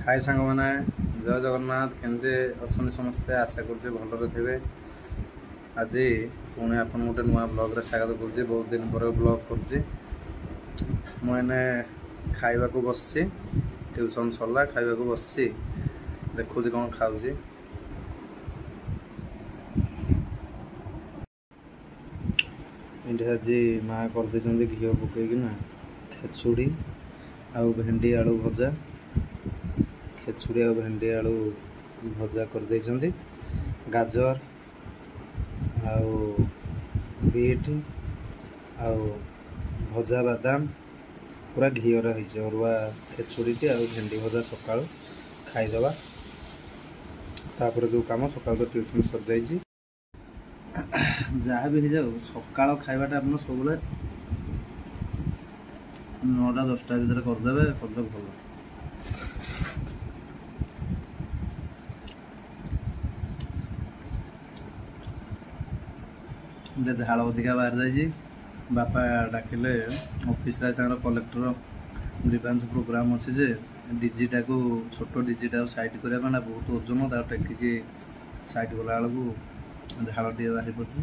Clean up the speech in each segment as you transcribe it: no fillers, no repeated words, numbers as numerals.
हाय सांग मैंने जय जगन्नाथ केमती अच्छा समस्ते आशा कर भलरे थे। आज पुणी आप गोटे नुआ ब्लॉग रे स्वागत कर बहुत दिन पर ब्लॉग करने खाइबा को बस ट्यूशन सरला खाइबा को बस देखुच कौन खाऊँ ये आज माँ कर घी पकईकिना खेचुड़ी आ भेंडी आलू भजा खेचुड़ी आ भेंडी आलू भजा कर गाजर आउ बीट आउ भजा बादाम पूरा घी अरुआ खेचुड़ी आ भेंडी भजा सका खाईदे तापर जो कम सका तो ट्यूशन सर जाइए जहाँ भी जाऊ सका खावाटा आप सब 9टा 10टा भर करदे भल। झाड़ अधिका बाहर जाइए बापा डाकिले ऑफिस कलेक्टर ग्रीवांस प्रोग्राम अच्छे जे डीजीटा को छोट डीजीटा साइड करने बहुत ओजन टेकिकी साइड कला बेलू झाड़ टे बाहरी पड़ी।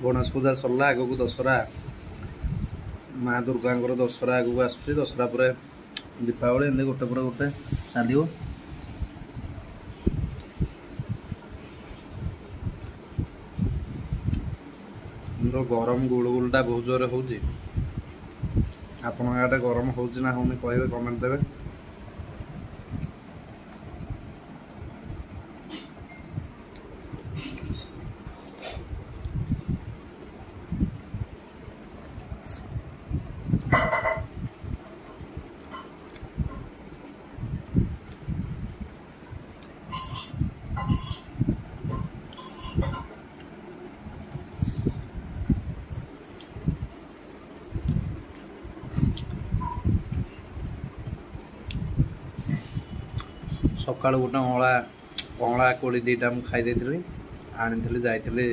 गणेश पूजा सरला आग को दशहरा माँ दुर्गा दशहरा आग को आस दशहरा पर दीपावली एम गोटे पर गोटे चलो गरम गुलगुलटा बहुत जोर हो आप गरम होना होनी कहे कमेंट देवे। सका गोटे अँला कोड़ी 2टा मुझे खाई आनी जाइली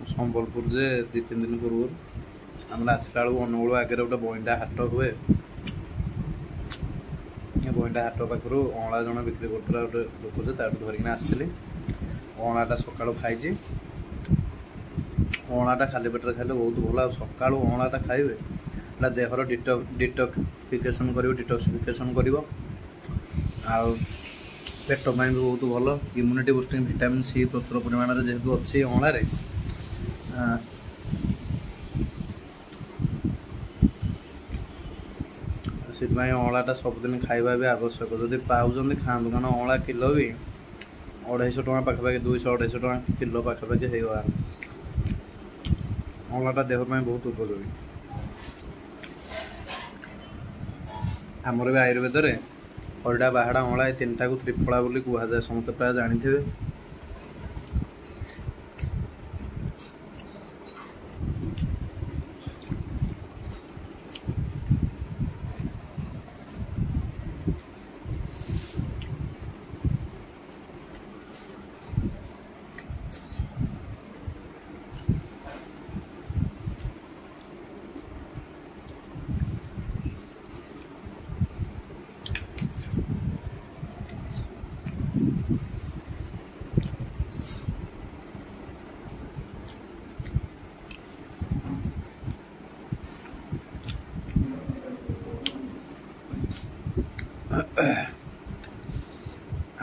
संबलपुर जे 2-3 दिन पूर्व आम आसला बेलू अनुगुल आगे गोटे बईंडा हाट हुए बईंडा हाट पाखु अँला जन बिक्री कर गोटे लोक जे धरिकी आसती अँलाटा सका खाई अँलाटा खाली पेटर खाइले बहुत भल सका अँलाटा खाइबे देहर डिटॉक्सिफिकेशन कर पेट भी बहुत भल इम्यूनिटी बुस्टिंग विटामिन सी प्रचुर परिमाण जेहेतु अच्छी अँलारे से अँलाटा सबुदिन खाइबा भी आवश्यक जदि पाँच खाँतु कारण अँला किलो भी 250 टका पाखापाखि 200-250 टका किलो पाखापाखि होगा अँलाटा देह बहुत उपयोगी। आमर भी आयुर्वेद हरडा बाहाड़ा अँला 3टा को त्रिफला बोली कहुए समस्त प्राय जानी।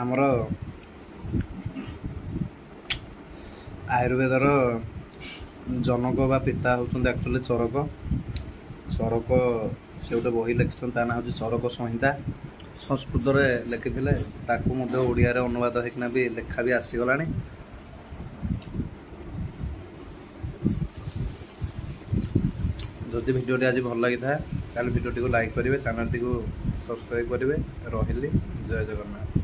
आमर आयुर्वेदर जनक बा पिता होउछन एक्चुअली चरक चरक से गोटे बही लिखिछन ता ना होछि चरक संहिता ସଂସ୍କୃତରେ ଲେଖିଥିଲେ ତାକୁ ମଧ୍ୟ ଓଡ଼ିଆରେ ଅନୁବାଦ ହେଇକିନା ବି ଲେଖା ବି ଆସିଗଲାଣି। ଯଦି ଭିଡ଼ିଓଟି ଆଜି ଭଲ ଲାଗିଥାଏ ତାହେଲେ ଭିଡ଼ିଓଟିକୁ ଲାଇକ୍ କରିବେ, ଚ୍ୟାନେଲଟିକୁ ସବସ୍କ୍ରାଇବ୍ କରିବେ। ରହିଲି, ଜୟ ଜଗନ୍ନାଥ।